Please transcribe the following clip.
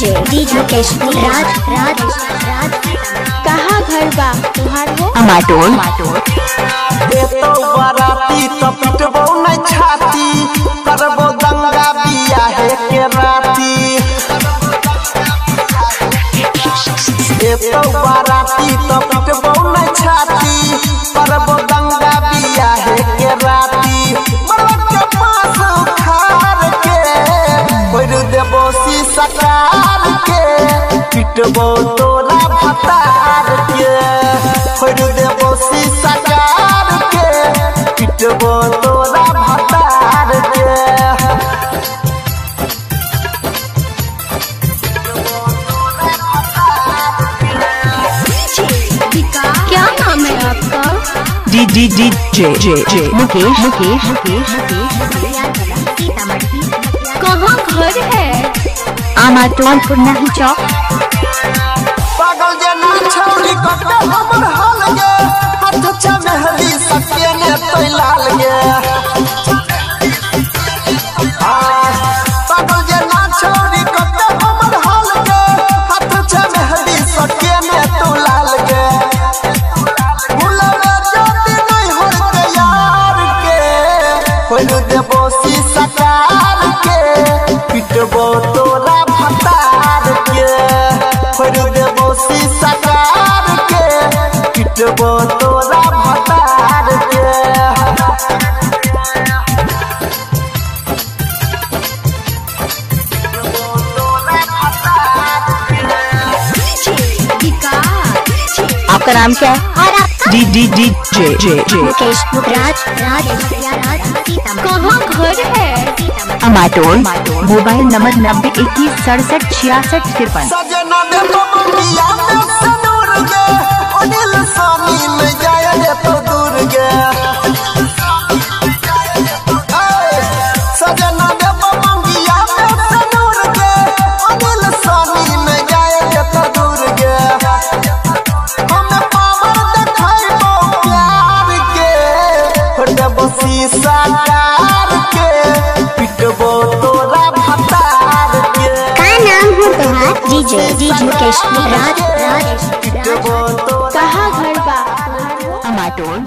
DJ Mukesh राज कहाँ घर बा तुहार हो अमाटोल एतो बराती तो पिटबो नै छाती करबो दंगा बिया है के राती एतो बराती तो पिटबो नै छाती करबो दंगा बिया है के राती मरद के पास उखाड़ के कोइर देबो शीशा कार के पिटबो तोरा भतार के कोइर देबो शीशा कार के पिटबो तोरा भतार के क्या नाम है आपका जे मुकेश कहाँ घर है अमाटोल पुरनाही चौक पागल जे ना छौरी कटे हमर हाल गे हाथ चमेहली सके ने तैलाल गे पागल जे ना छौरी कटे हमर हाल गे हाथ चमेहली सके ने तैलाल गे भुलवे जाती नहीं होर के यार के होल देबो शीशा कार के पिटबो तोरा भतार के होल देबो शीशा कार के पिटबो तोरा भतार के आपका नाम क्या है और आपका जे मुकेश राज कहाँ घर है अमाटोल मोबाइल नंबर 9021676653 सजना दे बबिया में सनूर गे अनिल सामी में जाय रे तो दूर गे सजना दे बबिया में सनूर गे अनिल सामी में जाय रे तो दूर गे हमें पावर देखाइबो प्यार के फटबो शीशा कार के पिटबो तोरा भतार के क्या नाम है तुम्हारा डीजे मुकेश राज कहाँ घर बा अमाटोल